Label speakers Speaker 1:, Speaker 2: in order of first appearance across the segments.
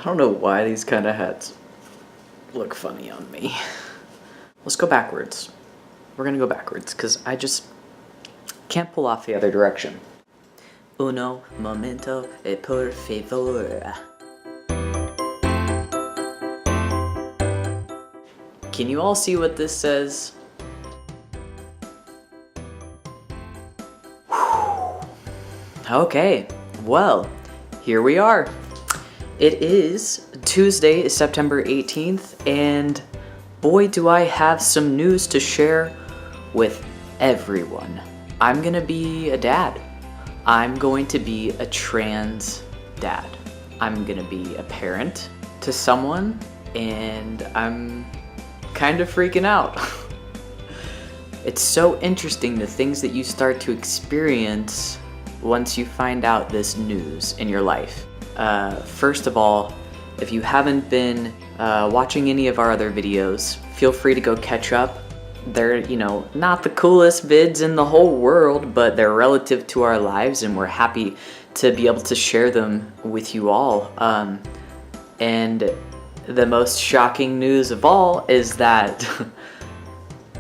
Speaker 1: I don't know why these kind of hats look funny on me. Let's go backwards. We're gonna go backwards because I just can't pull off the other direction. Uno momento e por favor. Can you all see what this says? Okay, well, here we are. It is Tuesday, September 18th, and boy do I have some news to share with everyone. I'm gonna be a dad. I'm going to be a trans dad. I'm gonna be a parent to someone, and I'm kind of freaking out. It's so interesting the things that you start to experience once you find out this news in your life. First of all, if you haven't been watching any of our other videos, feel free to go catch up. They're, not the coolest vids in the whole world, but they're relative to our lives, and we're happy to be able to share them with you all. And the most shocking news of all is that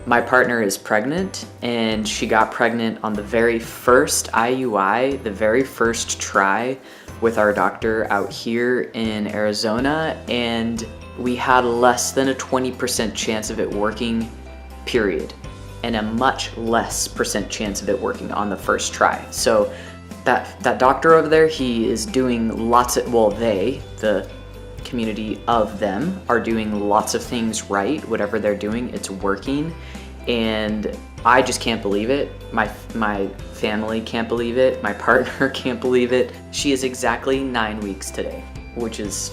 Speaker 1: my partner is pregnant, and she got pregnant on the very first IUI, the very first try with our doctor out here in Arizona, and we had less than a 20% chance of it working, period, and a much less percent chance of it working on the first try. So that doctor over there, he is doing lots of, the community of them are doing lots of things right. Whatever they're doing, it's working, and I just can't believe it. My family can't believe it. My partner can't believe it. She is exactly 9 weeks today, which is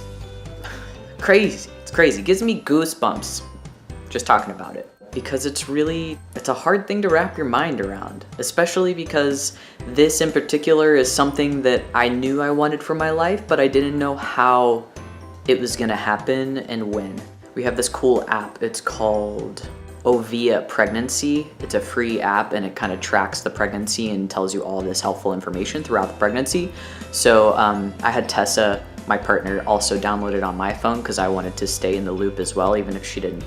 Speaker 1: crazy. It's crazy. It gives me goosebumps just talking about it, because it's a hard thing to wrap your mind around, especially because this in particular is something that I knew I wanted for my life, but I didn't know how it was gonna happen and when. We have this cool app. It's called Ovia Pregnancy. It's a free app, and it kind of tracks the pregnancy and tells you all this helpful information throughout the pregnancy. So I had Tessa, my partner, also download it on my phone because I wanted to stay in the loop as well, even if she didn't,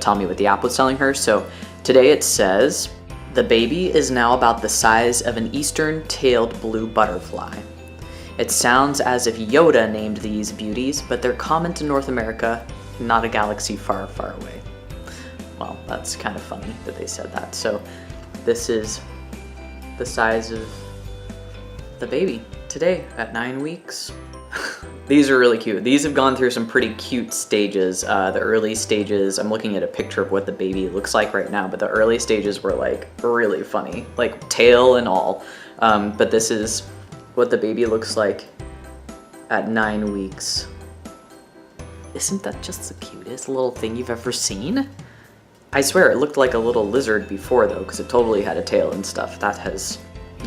Speaker 1: tell me what the app was telling her. So today it says, the baby is now about the size of an eastern-tailed blue butterfly. It sounds as if Yoda named these beauties, but they're common to North America, not a galaxy far, far away. Well, that's kind of funny that they said that. So this is the size of the baby today at 9 weeks. These are really cute. These have gone through some pretty cute stages. The early stages, I'm looking at a picture of what the baby looks like right now, but the early stages were like really funny, like tail and all. But this is what the baby looks like at 9 weeks. Isn't that just the cutest little thing you've ever seen? I swear it looked like a little lizard before though, because it totally had a tail and stuff. That has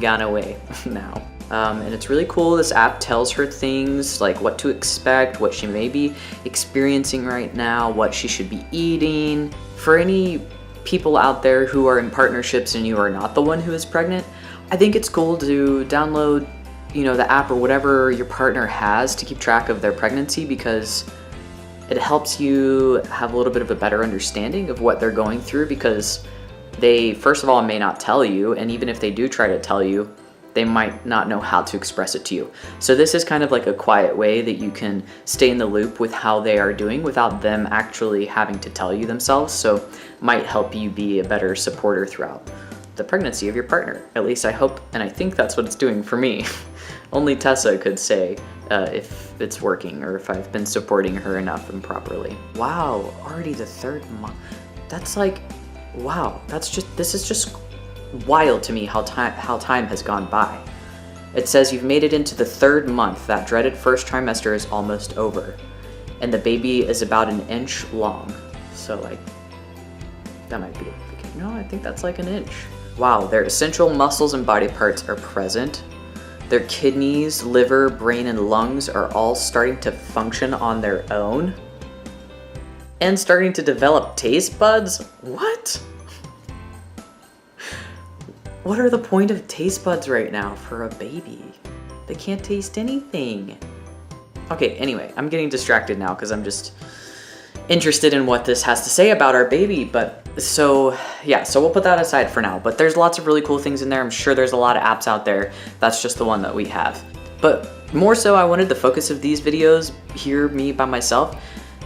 Speaker 1: gone away now. And it's really cool. This app tells her things like what to expect, what she may be experiencing right now, what she should be eating. For any people out there who are in partnerships and you are not the one who is pregnant, I think it's cool to download, the app or whatever your partner has to keep track of their pregnancy, because it helps you have a little bit of a better understanding of what they're going through, because they, first of all, may not tell you, and even if they do try to tell you, they might not know how to express it to you. So this is kind of like a quiet way that you can stay in the loop with how they are doing without them actually having to tell you themselves. So might help you be a better supporter throughout the pregnancy of your partner. At least I hope, and I think that's what it's doing for me. Only Tessa could say if it's working or if I've been supporting her enough and properly. Wow, already the 3rd month. That's like, wow, this is just wild to me how time has gone by. It says you've made it into the 3rd month. That dreaded first trimester is almost over, and the baby is about 1 inch long. So like, that might be, no, I think that's like 1 inch. Wow, their essential muscles and body parts are present. Their kidneys, liver, brain, and lungs are all starting to function on their own. And starting to develop taste buds? What? What are the point of taste buds right now for a baby? They can't taste anything. Okay, anyway, I'm getting distracted now because I'm just interested in what this has to say about our baby. But so we'll put that aside for now. But there's lots of really cool things in there. I'm sure there's a lot of apps out there. That's just the one that we have. But more so, I wanted the focus of these videos, here, me by myself,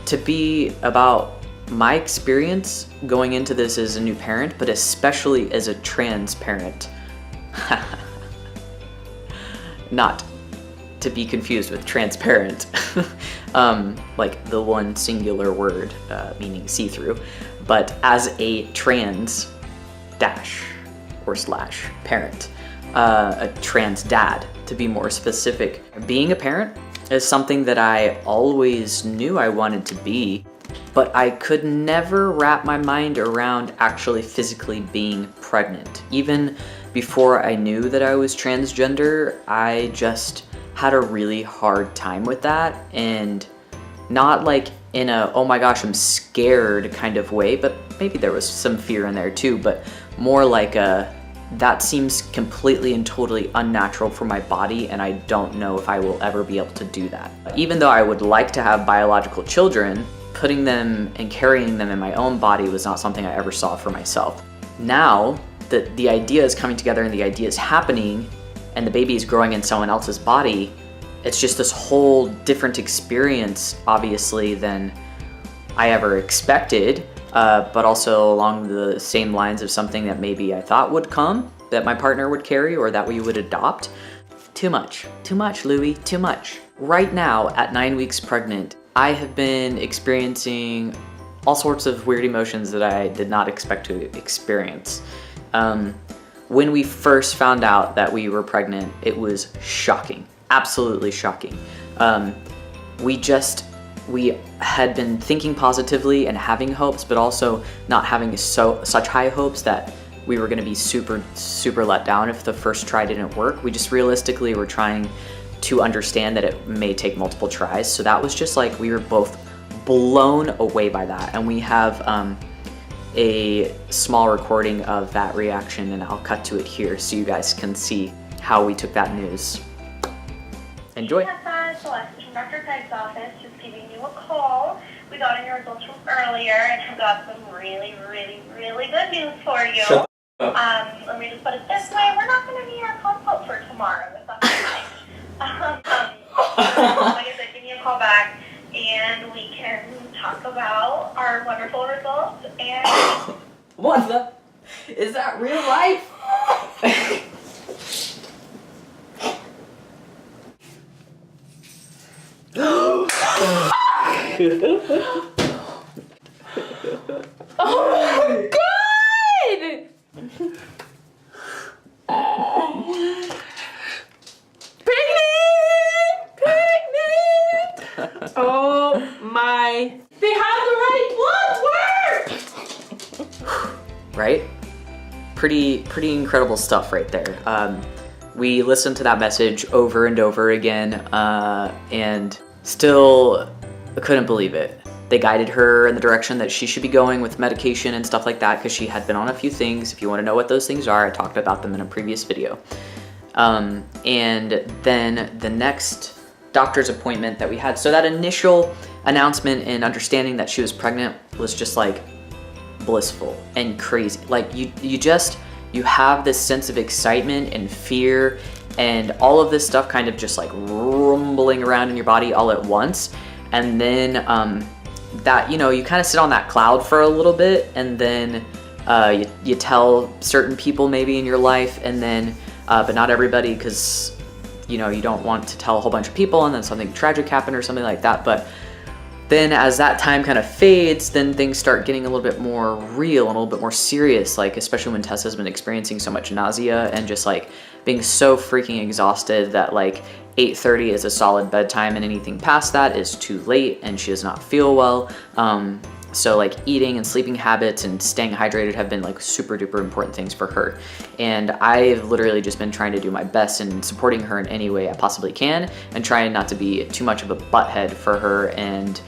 Speaker 1: to be about my experience going into this as a new parent, but especially as a trans parent. Not to be confused with transparent, like the one singular word meaning see-through, but as a trans dash or slash parent, a trans dad to be more specific. Being a parent is something that I always knew I wanted to be, but I could never wrap my mind around actually physically being pregnant. Even before I knew that I was transgender, I just had a really hard time with that, and not like in a, oh my gosh, I'm scared kind of way, but maybe there was some fear in there too, but more like that seems completely and totally unnatural for my body, and I don't know if I will ever be able to do that. Even though I would like to have biological children, putting them and carrying them in my own body was not something I ever saw for myself. Now that the idea is coming together and the idea is happening and the baby is growing in someone else's body, it's just this whole different experience, obviously, than I ever expected, but also along the same lines of something that maybe I thought would come, that my partner would carry or that we would adopt. Too much, Louie, too much. Right now, at 9 weeks pregnant, I have been experiencing all sorts of weird emotions that I did not expect to experience. When we first found out that we were pregnant, it was shocking, absolutely shocking. We had been thinking positively and having hopes, but also not having such high hopes that we were gonna be super let down if the first try didn't work. We just realistically were trying to understand that it may take multiple tries. So that was just like, we were both blown away by that. And we have a small recording of that reaction, and I'll cut to it here so you guys can see how we took that news. Enjoy.
Speaker 2: Celeste from Dr. Craig's office, just giving you a call. We got in your results from earlier, and I've got some really good news for you.
Speaker 3: Shut up.
Speaker 2: Let me just put it this way: we're not going to need our consult for tomorrow. If that's okay. Like I said, give me a call back, and we can talk about our wonderful results. And
Speaker 1: What the? Is that real life?
Speaker 4: Oh my god! Pregnant! Oh my! They have the right blood work!
Speaker 1: Right? Pretty incredible stuff right there. We listened to that message over and over again, and still couldn't believe it. They guided her in the direction that she should be going with medication and stuff like that, because she had been on a few things. If you want to know what those things are, I talked about them in a previous video. And then the next doctor's appointment that we had, so that initial announcement and understanding that she was pregnant was just like blissful and crazy. Like you have this sense of excitement and fear and all of this stuff kind of just like rumbling around in your body all at once. And then that, you know, you kind of sit on that cloud for a little bit, and then you tell certain people maybe in your life, and then but not everybody, because you know, you don't want to tell a whole bunch of people and then something tragic happened or something like that. But then as that time kind of fades, then things start getting a little bit more real and a little bit more serious, like especially when Tessa's been experiencing so much nausea and just like being so freaking exhausted that like 8:30 is a solid bedtime, and anything past that is too late, and she does not feel well. So like eating and sleeping habits and staying hydrated have been like super duper important things for her. And I've literally just been trying to do my best in supporting her in any way I possibly can, and trying not to be too much of a butthead for her, and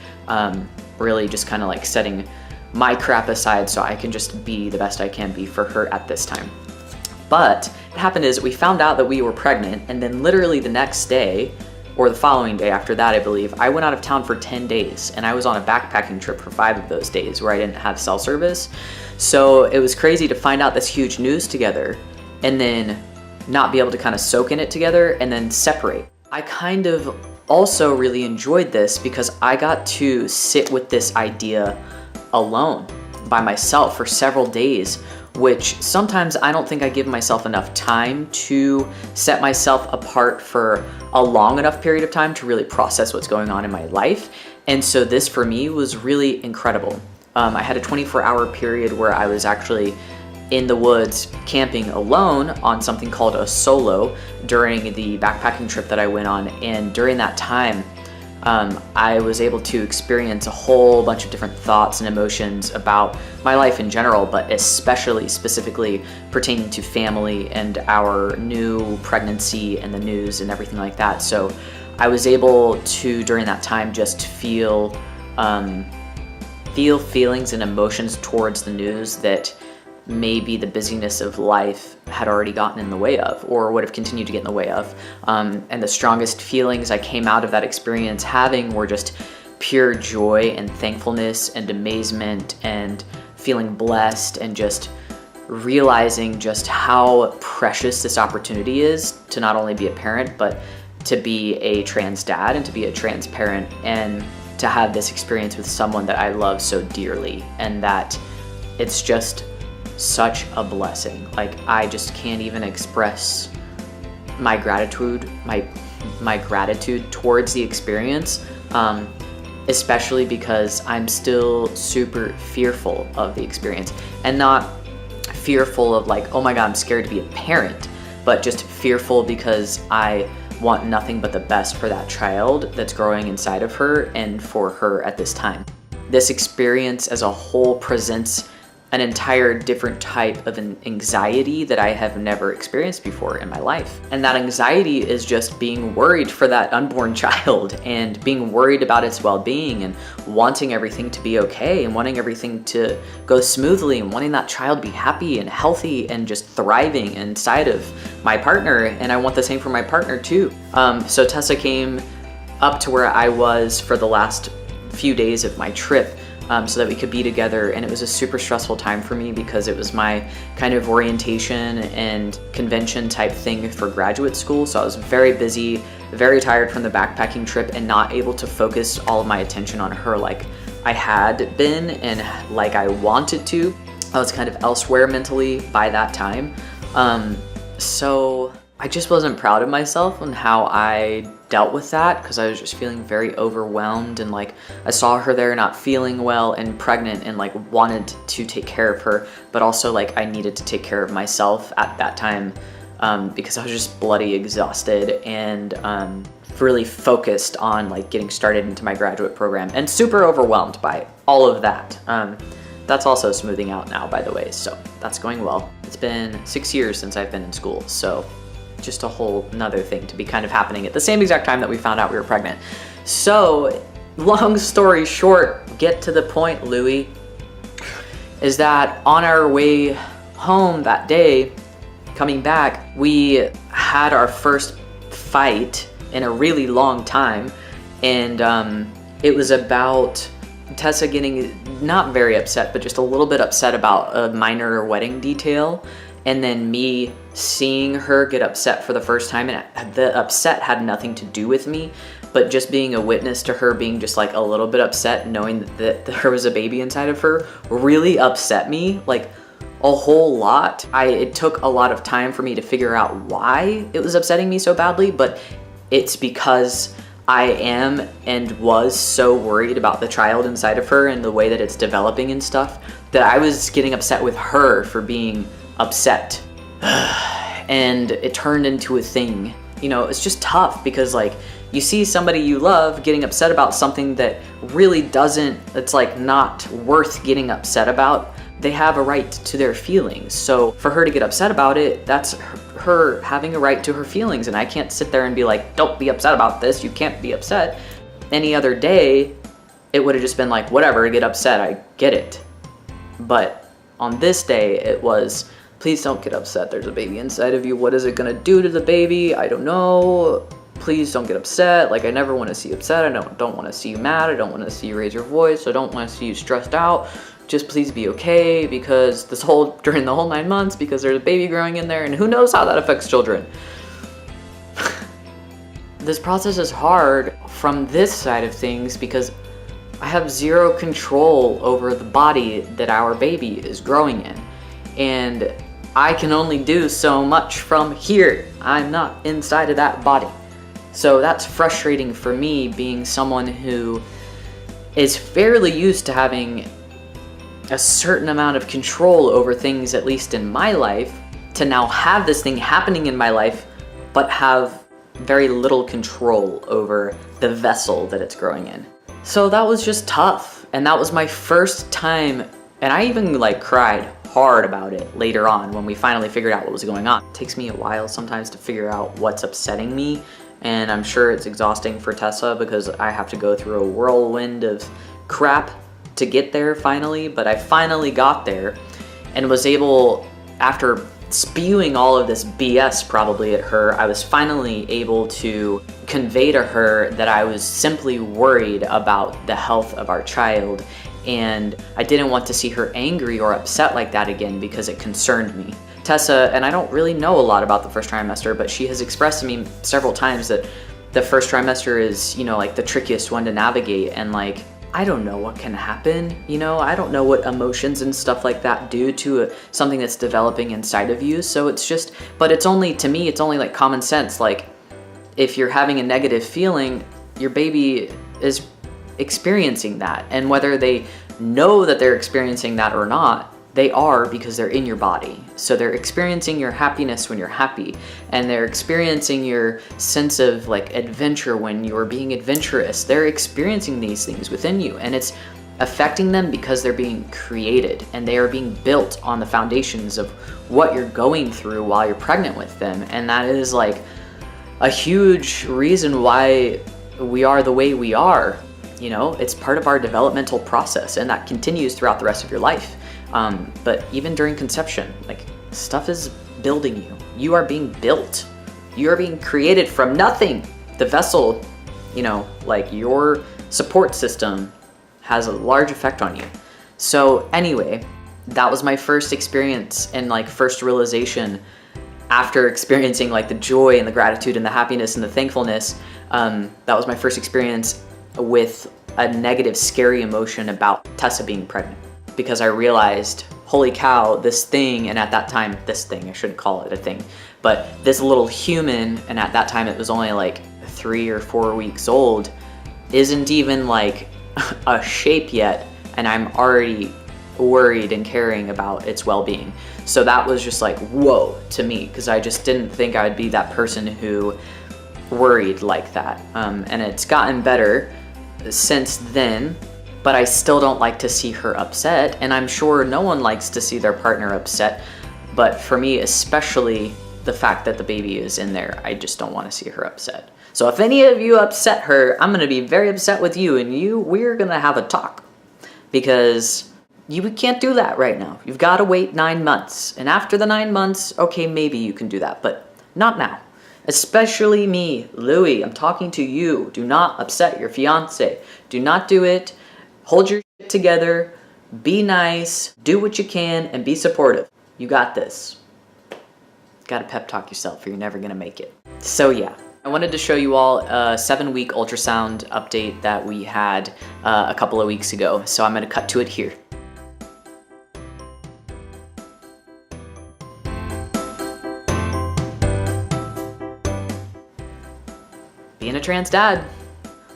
Speaker 1: really just kind of like setting my crap aside so I can just be the best I can be for her at this time. But what happened is we found out that we were pregnant, and then literally the next day or the following day after that, I believe, I went out of town for 10 days and I was on a backpacking trip for 5 of those days where I didn't have cell service. So it was crazy to find out this huge news together and then not be able to kind of soak in it together and then separate. I kind of also really enjoyed this because I got to sit with this idea alone by myself for several days, which sometimes I don't think I give myself enough time to set myself apart for a long enough period of time to really process what's going on in my life. And so this for me was really incredible. I had a 24-hour period where I was actually in the woods camping alone on something called a solo during the backpacking trip that I went on. And during that time, I was able to experience a whole bunch of different thoughts and emotions about my life in general, but especially specifically pertaining to family and our new pregnancy and the news and everything like that. So I was able to, during that time, just feel feelings and emotions towards the news that maybe the busyness of life had already gotten in the way of, or would have continued to get in the way of. And the strongest feelings I came out of that experience having were just pure joy and thankfulness and amazement and feeling blessed and just realizing just how precious this opportunity is to not only be a parent, but to be a trans dad and to be a trans parent and to have this experience with someone that I love so dearly, and that it's just such a blessing. Like, I just can't even express my gratitude, my gratitude towards the experience, especially because I'm still super fearful of the experience, and not fearful of like, oh my God, I'm scared to be a parent, but just fearful because I want nothing but the best for that child that's growing inside of her and for her at this time. This experience as a whole presents an entire different type of an anxiety that I have never experienced before in my life. And that anxiety is just being worried for that unborn child and being worried about its well-being and wanting everything to be okay and wanting everything to go smoothly and wanting that child to be happy and healthy and just thriving inside of my partner. And I want the same for my partner too. So Tessa came up to where I was for the last few days of my trip, so that we could be together. And it was a super stressful time for me because it was my kind of orientation and convention type thing for graduate school. So I was very busy, very tired from the backpacking trip, and not able to focus all of my attention on her like I had been and like I wanted to. I was kind of elsewhere mentally by that time. So I just wasn't proud of myself and how I dealt with that, because I was just feeling very overwhelmed, and like I saw her there not feeling well and pregnant and like wanted to take care of her, but also like I needed to take care of myself at that time, because I was just bloody exhausted and really focused on like getting started into my graduate program and super overwhelmed by all of that. That's also smoothing out now, by the way, so that's going well. It's been 6 years since I've been in school, so just a whole nother thing to be kind of happening at the same exact time that we found out we were pregnant. So long story short, get to the point, Louie, is that on our way home that day, coming back, we had our first fight in a really long time. And it was about Tessa getting not very upset, but just a little bit upset about a minor wedding detail. And then me seeing her get upset for the first time, and the upset had nothing to do with me, but just being a witness to her being just like a little bit upset, knowing that there was a baby inside of her, really upset me, like a whole lot. It took a lot of time for me to figure out why it was upsetting me so badly, but it's because I am and was so worried about the child inside of her and the way that it's developing and stuff, that I was getting upset with her for being upset. And it turned into a thing. You know, it's just tough because like you see somebody you love getting upset about something that really doesn't, it's like not worth getting upset about. They have a right to their feelings. So for her to get upset about it, that's her having a right to her feelings. And I can't sit there and be like, don't be upset about this. You can't be upset. Any other day, it would have just been like, whatever, get upset. I get it. But on this day, it was, please don't get upset. There's a baby inside of you. What is it gonna do to the baby? I don't know. please don't get upset. Like, I never want to see you upset. I don't want to see you mad. I don't want to see you raise your voice. I don't want to see you stressed out. Just please be okay, because during the whole 9 months, because there's a baby growing in there, and who knows how that affects children. This process is hard from this side of things because I have zero control over the body that our baby is growing in. And I can only do so much from here. I'm not inside of that body. So that's frustrating for me, being someone who is fairly used to having a certain amount of control over things, at least in my life, to now have this thing happening in my life, but have very little control over the vessel that it's growing in. So that was just tough. And that was my first time, and I even like cried hard about it later on when we finally figured out what was going on. It takes me a while sometimes to figure out what's upsetting me, and I'm sure it's exhausting for Tessa because I have to go through a whirlwind of crap to get there finally. But I finally got there and was able, after spewing all of this BS probably at her, I was finally able to convey to her that I was simply worried about the health of our child, and I didn't want to see her angry or upset like that again because it concerned me. Tessa, and I don't really know a lot about the first trimester, but she has expressed to me several times that the first trimester is, like the trickiest one to navigate, and like, I don't know what can happen, I don't know what emotions and stuff like that do to something that's developing inside of you. So it's just, but it's only, to me, it's only like common sense. Like, if you're having a negative feeling, your baby is experiencing that. And whether they know that they're experiencing that or not, they are, because they're in your body. So they're experiencing your happiness when you're happy, and they're experiencing your sense of like adventure when you're being adventurous. They're experiencing these things within you, and it's affecting them because they're being created and they are being built on the foundations of what you're going through while you're pregnant with them. And that is like a huge reason why we are the way we are. It's part of our developmental process, and that continues throughout the rest of your life. But even during conception, like, stuff is building you. You are being built. You are being created from nothing. The vessel, like your support system has a large effect on you. So anyway, that was my first experience and like first realization after experiencing like the joy and the gratitude and the happiness and the thankfulness. That was my first experience with a negative, scary emotion about Tessa being pregnant, because I realized, holy cow, this thing, and at that time, I shouldn't call it a thing, but this little human, and at that time it was only like 3 or 4 weeks old, isn't even like a shape yet, and I'm already worried and caring about its well-being. So that was just like, whoa, to me, because I just didn't think I would be that person who worried like that. And it's gotten better since then, but I still don't like to see her upset, and I'm sure no one likes to see their partner upset, but for me, especially the fact that the baby is in there, I just don't want to see her upset. So if any of you upset her, I'm going to be very upset with you, and we're going to have a talk, because you can't do that right now. You've got to wait 9 months, and after the 9 months, okay, maybe you can do that, but not now. Especially me, Louie, I'm talking to you. Do not upset your fiance. Do not do it. Hold your shit together, be nice, do what you can, and be supportive. You got this. Gotta pep talk yourself or you're never gonna make it. So yeah, I wanted to show you all a 7-week ultrasound update that we had a couple of weeks ago. So I'm gonna cut to it here. Being a trans dad.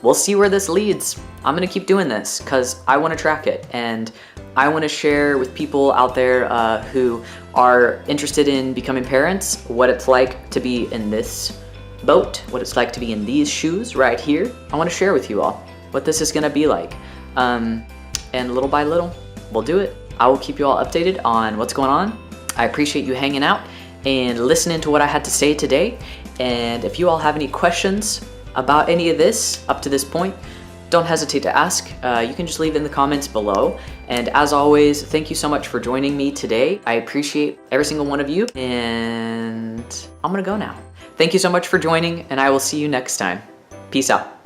Speaker 1: We'll see where this leads. I'm gonna keep doing this because I want to track it, and I want to share with people out there who are interested in becoming parents what it's like to be in this boat, what it's like to be in these shoes right here. I want to share with you all what this is gonna be like, and little by little, we'll do it. I will keep you all updated on what's going on. I appreciate you hanging out and listening to what I had to say today, and if you all have any questions about any of this up to this point, don't hesitate to ask. You can just leave it in the comments below. And as always, thank you so much for joining me today. I appreciate every single one of you, and I'm gonna go now. Thank you so much for joining, and I will see you next time. Peace out.